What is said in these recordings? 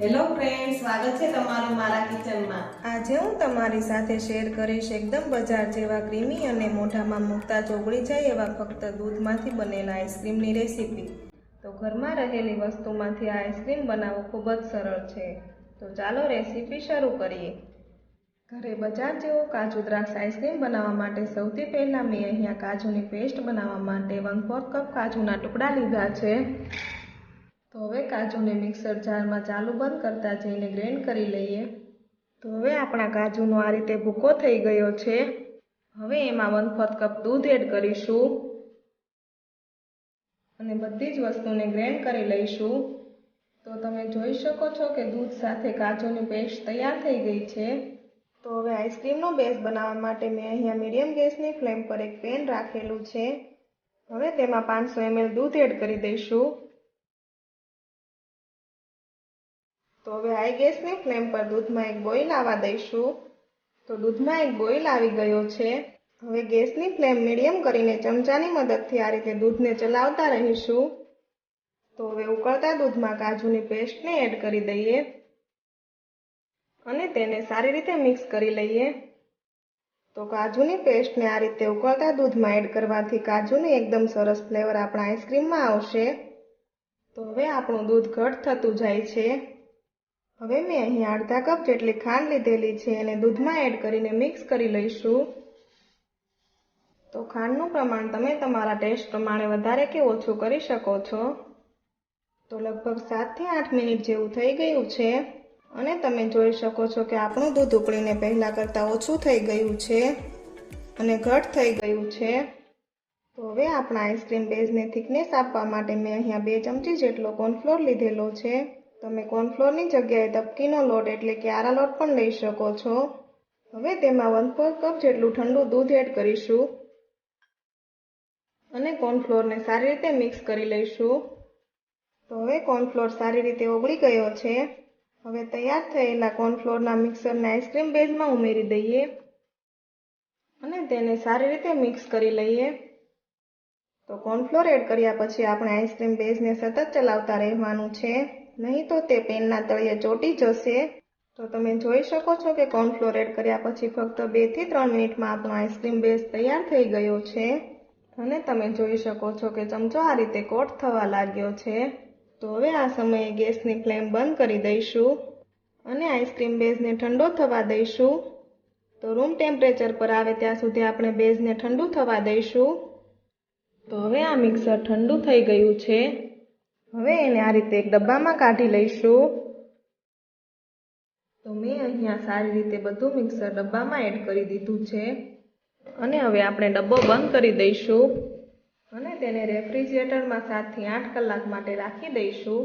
Hello friend, સ્વાગત છે તમારું મારા કિચનમાં। આજે હું તમારી સાથે શેર કરીશ એકદમ બજાર જેવા ક્રીમી અને મોઢામાં મૂકતા ચોગળી જાય એવા ફક્ત દૂધમાંથી બનેલા આઈસ્ક્રીમની રેસીપી। તો ઘરમાં રહેલી વસ્તુમાંથી આ આઈસ્ક્રીમ બનાવવું ખૂબ જ સરળ છે। તો ચાલો રેસીપી શરૂ કરીએ। ઘરે બજાર જેવો કાજુ દ્રાક્ષ આઈસ્ક્રીમ બનાવવા માટે સૌથી પહેલાં મેં અહીંયા કાજુની પેસ્ટ બનાવવા માટે 1/4 કપ કાજુના ટુકડા લીધા છે। તો હવે કાજુને મિક્સર જારમાં ચાલુ બંધ કરતા જઈને ગ્રાઇન્ડ કરી લઈએ। તો હવે આપણા કાજુનો આ રીતે ભૂકો થઈ ગયો છે। હવે એમાં 1/4 કપ દૂધ એડ કરીશું અને બધી જ વસ્તુને ગ્રાઇન્ડ કરી લઈશું। તો તમે જોઈ શકો છો કે દૂધ સાથે કાજુની પેસ્ટ તૈયાર થઈ ગઈ છે। તો હવે આઈસ્ક્રીમનો બેઝ બનાવવા માટે મેં અહીંયા મીડિયમ ગેસની ફ્લેમ પર એક પેન રાખેલું છે। હવે તેમાં 500 ml દૂધ એડ કરી દઈશું। તો હવે હાઈ ગેસની ફ્લેમ પર દૂધમાં એક બોઇલ આવવા દઈશું। તો દૂધમાં એક બોઇલ આવી ગયો છે। હવે ગેસની ફ્લેમ મીડિયમ કરીને ચમચાની મદદથી આ રીતે દૂધને ચલાવતા રહીશું। તો હવે ઉકળતા દૂધમાં કાજુની પેસ્ટને એડ કરી દઈએ અને તેને સારી રીતે મિક્સ કરી લઈએ। તો કાજુની પેસ્ટને આ રીતે ઉકળતા દૂધમાં એડ કરવાથી કાજુની એકદમ સરસ ફ્લેવર આપણા આઈસ્ક્રીમમાં આવશે। તો હવે આપણું દૂધ ઘટ થતું જાય છે। હવે મેં અહીં અડધા કપ જેટલી ખાંડ લીધેલી છે અને દૂધમાં એડ કરીને મિક્સ કરી લઈશું। તો ખાંડનું પ્રમાણ તમે તમારા ટેસ્ટ પ્રમાણે વધારે કે ઓછું કરી શકો છો। તો લગભગ 7 થી 8 મિનિટ જેવું થઈ ગયું છે અને તમે જોઈ શકો છો કે આપણું દૂધ ઉકળીને પહેલાં કરતાં ઓછું થઈ ગયું છે અને ઘટ થઈ ગયું છે। તો હવે આપણા આઈસ્ક્રીમ બેઝને થિકનેસ આપવા માટે મેં અહીંયા 2 ચમચી જેટલો કોર્નફ્લોર લીધેલો છે। તમે કોર્નફ્લોરની જગ્યાએ તપકીનો લોટ એટલે કે આરા લોટ પણ લઈ શકો છો। હવે તેમાં 1/4 કપ જેટલું ઠંડુ દૂધ એડ કરીશું અને કોર્નફ્લોરને સારી રીતે મિક્સ કરી લઈશું। તો હવે કોર્નફ્લોર સારી રીતે ઓગળી ગયો છે। હવે તૈયાર થયેલા કોર્નફ્લોરના મિક્સરને આઈસ્ક્રીમ બેઝમાં ઉમેરી દઈએ અને તેને સારી રીતે મિક્સ કરી લઈએ। તો કોર્નફ્લોર એડ કર્યા પછી આપણે આઈસ્ક્રીમ બેઝને સતત ચલાવતા રહેવાનું છે, નહીં તો તે પેનના તળિયે ચોંટી જશે। તો તમે જોઈ શકો છો કે કોર્નફ્લોર એડ કર્યા પછી ફક્ત 2 થી 3 મિનિટમાં આપણો આઈસ્ક્રીમ બેઝ તૈયાર થઈ ગયો છે અને તમે જોઈ શકો છો કે ચમચો આ રીતે કોટ થવા લાગ્યો છે। તો હવે આ સમયે ગેસની ફ્લેમ બંધ કરી દઈશું અને આઈસ્ક્રીમ બેઝને ઠંડો થવા દઈશું। તો રૂમ ટેમ્પરેચર પર આવે ત્યાં સુધી આપણે બેઝને ઠંડુ થવા દઈશું। તો હવે આ મિક્સર ઠંડુ થઈ ગયું છે। હવે એને આ રીતે એક ડબ્બામાં કાઢી લઈશું। તો મેં અહીંયા સારી રીતે બધું મિક્સર ડબ્બામાં એડ કરી દીધું છે અને હવે આપણે ડબ્બો બંધ કરી દઈશું અને તેને રેફ્રિજરેટરમાં 7 થી 8 કલાક માટે રાખી દઈશું।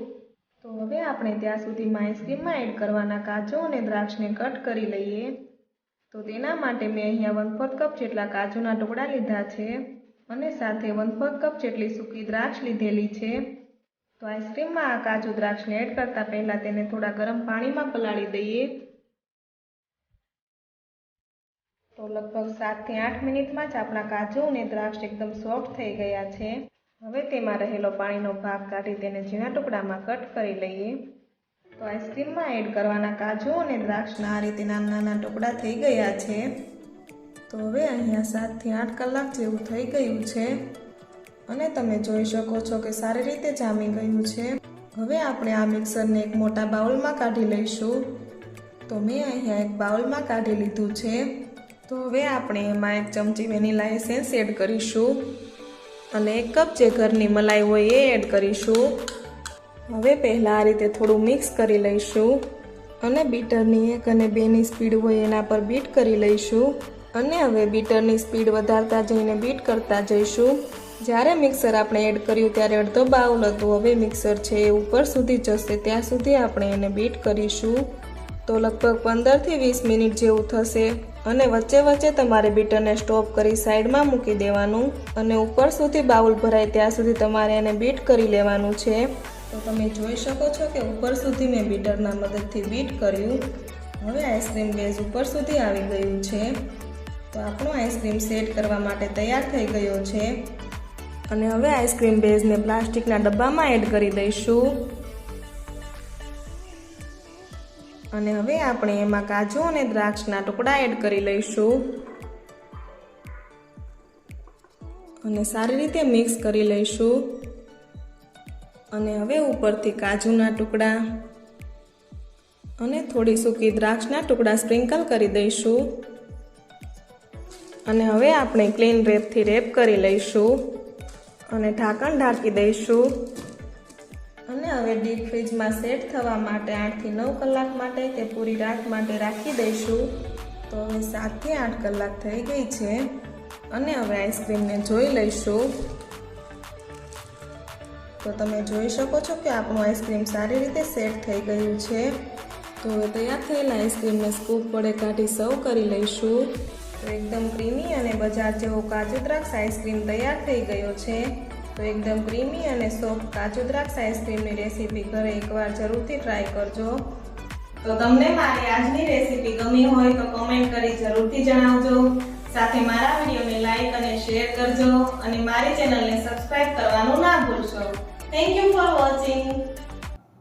તો હવે આપણે ત્યાં સુધીમાં આઈસ્ક્રીમમાં એડ કરવાના કાજુ અને દ્રાક્ષને કટ કરી લઈએ। તો તેના માટે મેં અહીંયા 1/4 કપ જેટલા કાજુના ટુકડા લીધા છે અને સાથે 1/4 કપ જેટલી સૂકી દ્રાક્ષ લીધેલી છે। તો આઈસ્ક્રીમમાં આ કાજુ દ્રાક્ષને એડ કરતા પહેલાં તેને થોડા ગરમ પાણીમાં પલાળી દઈએ। તો લગભગ 7 થી 8 મિનિટમાં જ આપણા કાજુ અને દ્રાક્ષ એકદમ સોફ્ટ થઈ ગયા છે। હવે તેમાં રહેલો પાણીનો ભાગ કાઢી તેને ઝીણા ટુકડામાં કટ કરી લઈએ। તો આઈસ્ક્રીમમાં એડ કરવાના કાજુ અને દ્રાક્ષના આ રીતે નાના નાના ટુકડા થઈ ગયા છે। તો હવે અહીંયા 7 થી 8 કલાક જેવું થઈ ગયું છે અને તમે જોઈ શકો છો કે સારી રીતે જામી ગયું છે। હવે આપણે આ મિક્સરને એક મોટા બાઉલમાં કાઢી લઈશું। તો મેં અહીંયા એક બાઉલમાં કાઢી લીધું છે। તો હવે આપણે એમાં 1 ચમચી વેનીલા એસેન્સ એડ કરીશું અને 1 કપ જે ઘરની મલાઈ હોય એ એડ કરીશું। હવે પહેલાં આ રીતે થોડું મિક્સ કરી લઈશું અને બીટરની 1 અને 2ની સ્પીડ હોય એના પર બીટ કરી લઈશું અને હવે બીટરની સ્પીડ વધારતા જઈને બીટ કરતા જઈશું। જ્યારે મિક્સર આપણે એડ કર્યું ત્યારે અડધો બાઉલ હતું, હવે મિક્સર છે એ ઉપર સુધી જશે ત્યાં સુધી આપણે એને બીટ કરીશું। તો લગભગ 15 થી 20 મિનિટ જેવું થશે અને વચ્ચે વચ્ચે તમારે બીટરને સ્ટોપ કરી સાઈડમાં મૂકી દેવાનું અને ઉપર સુધી બાઉલ ભરાય ત્યાં સુધી તમારે એને બીટ કરી લેવાનું છે। તો તમે જોઈ શકો છો કે ઉપર સુધી મેં બીટરના મદદથી બીટ કર્યું। હવે આઈસ્ક્રીમ બેઝ ઉપર સુધી આવી ગયું છે। તો આપણો આઈસ્ક્રીમ સેટ કરવા માટે તૈયાર થઈ ગયો છે અને હવે આઈસ્ક્રીમ બેઝને પ્લાસ્ટિકના ડબ્બામાં એડ કરી દઈશું। અને હવે આપણે એમાં કાજુ અને દ્રાક્ષના ટુકડા એડ કરી લઈશું અને સારી રીતે મિક્સ કરી લઈશું. અને હવે ઉપરથી કાજુના ટુકડા અને થોડી સૂકી દ્રાક્ષના ટુકડા સ્પ્રિંકલ કરી દઈશું. અને હવે આપણે ક્લીન રેપથી રેપ કરી લઈશું અને ઢાંકણ ઢાંકી દઈશું. અને હવે ડીપ ફ્રીજમાં સેટ થવા માટે 8 થી 9 કલાક માટે કે પૂરી રાત માટે રાખી દઈશું. તો હવે 7 થી 8 કલાક થઈ ગઈ છે અને હવે આઈસ્ક્રીમને જોઈ લઈશું. તો તમે જોઈ શકો છો કે આપણું આઈસ્ક્રીમ સારી રીતે સેટ થઈ ગયું છે. તો હવે તૈયાર થયેલા આઈસ્ક્રીમને સ્કૂપ વડે કાઢી સર્વ કરી લઈશું. તો એકદમ ક્રીમી અને બજાર જેવો કાજુ દ્રાક્ષ આઈસ્ક્રીમ તૈયાર થઈ ગયો છે. તો એકદમ ક્રીમી અને સોફ્ટ કાજુ દ્રાક્ષ આઈસ્ક્રીમની રેસીપી ઘરે એકવાર જરૂરથી ટ્રાય કરજો. તો તમને મારી આજની રેસીપી ગમી હોય તો કોમેન્ટ કરી જરૂરથી જણાવજો. સાથે મારા વિડીયોને લાઈક અને શેર કરજો અને મારી ચેનલને સબસ્ક્રાઇબ કરવાનું ના ભૂલશો. Thank you for watching.